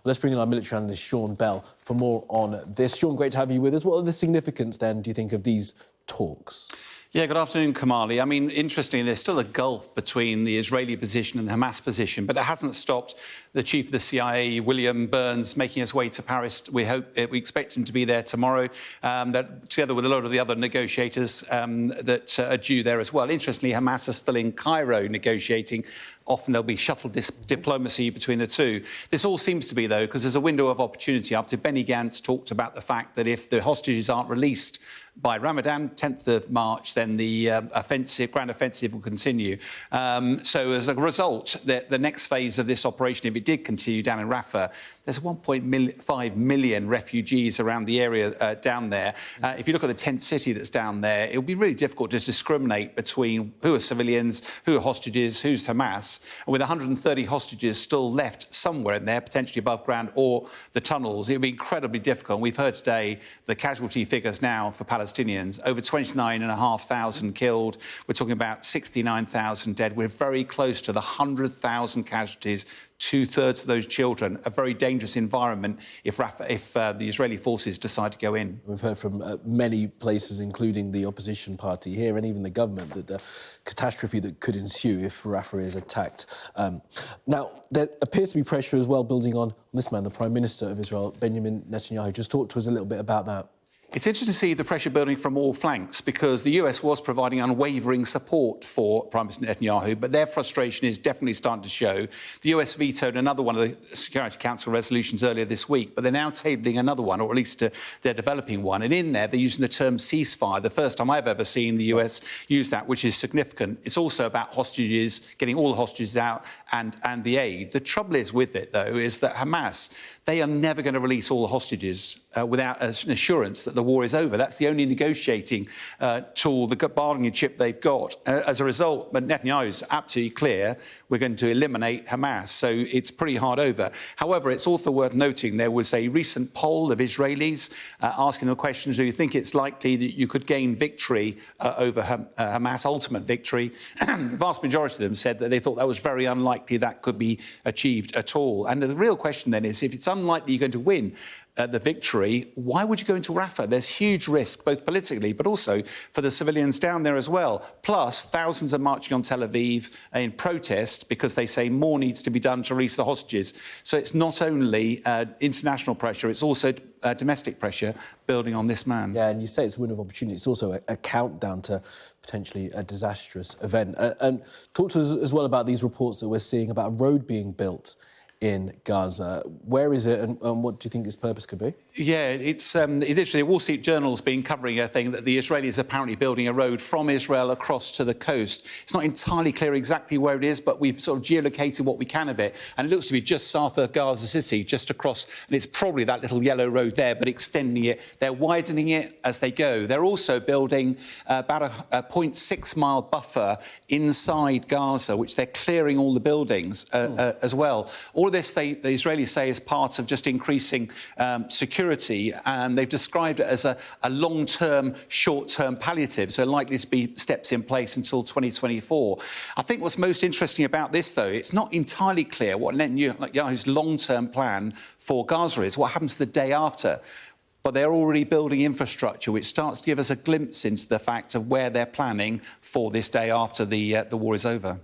let's bring in our military analyst, Sean Bell, for more on this. Sean, great to have you with us. What are the significance, then, do you think, of these talks? Yeah, good afternoon, Kamali. I mean, interestingly, there's still a gulf between the Israeli position and the Hamas position, but it hasn't stopped the chief of the CIA, William Burns, making his way to Paris. We expect him to be there tomorrow, together with a lot of the other negotiators that are due there as well. Interestingly, Hamas are still in Cairo negotiating. Often there'll be shuttle diplomacy between the two. This all seems to be, though, because there's a window of opportunity after Benny Gantz talked about the fact that if the hostages aren't released by Ramadan, 10th of March, then the grand offensive will continue. So as a result, the next phase of this operation, if it did continue down in Rafah, there's 1.5 million refugees around the area down there. If you look at the tent city that's down there, it would be really difficult to discriminate between who are civilians, who are hostages, who's Hamas. And with 130 hostages still left somewhere in there, potentially above ground or the tunnels, it would be incredibly difficult. We've heard today the casualty figures now for Palestinians, over 29,500 killed. We're talking about 69,000 dead. We're very close to the 100,000 casualties. Two-thirds of those children, a very dangerous environment if the Israeli forces decide to go in. We've heard from many places, including the opposition party here and even the government, that the catastrophe that could ensue if Rafah is attacked. Now, there appears to be pressure as well building on this man, the Prime Minister of Israel, Benjamin Netanyahu. Just talk to us a little bit about that. It's interesting to see the pressure building from all flanks because the US was providing unwavering support for Prime Minister Netanyahu, but their frustration is definitely starting to show. The US vetoed another one of the Security Council resolutions earlier this week, but they're now tabling another one, or at least they're developing one. And in there, they're using the term ceasefire, the first time I've ever seen the US use that, which is significant. It's also about hostages, getting all the hostages out and the aid. The trouble is with it, though, is that Hamas, they are never going to release all the hostages without an assurance that the war is over. That's the only negotiating tool, the bargaining chip they've got. As a result, but Netanyahu is absolutely clear, we're going to eliminate Hamas. So it's pretty hard over. However, it's also worth noting there was a recent poll of Israelis asking the question, do you think it's likely that you could gain victory over Hamas, ultimate victory? The vast majority of them said that they thought that was very unlikely that could be achieved at all. And the real question then is, if it's unlikely you're going to win the victory, why would you go into Rafah? There's huge risk, both politically, but also for the civilians down there as well. Plus, thousands are marching on Tel Aviv in protest because they say more needs to be done to release the hostages. So it's not only international pressure, it's also domestic pressure building on this man. Yeah, and you say it's a window of opportunity. It's also a countdown to potentially a disastrous event. And talk to us as well about these reports that we're seeing about a road being built in Gaza. Where is it and what do you think its purpose could be? Yeah, it's literally, the Wall Street Journal's been covering a thing that the Israelis are apparently building a road from Israel across to the coast. It's not entirely clear exactly where it is, but we've sort of geolocated what we can of it. And it looks to be just south of Gaza City, just across, and it's probably that little yellow road there, but extending it. They're widening it as they go. They're also building about a 0.6-mile buffer inside Gaza, which they're clearing all the buildings as well. All of this, the Israelis say, is part of just increasing security, and they've described it as a long-term, short-term palliative, so likely to be steps in place until 2024. I think what's most interesting about this, though, it's not entirely clear what Netanyahu's long-term plan for Gaza is, what happens the day after. But they're already building infrastructure, which starts to give us a glimpse into the fact of where they're planning for this day after the war is over.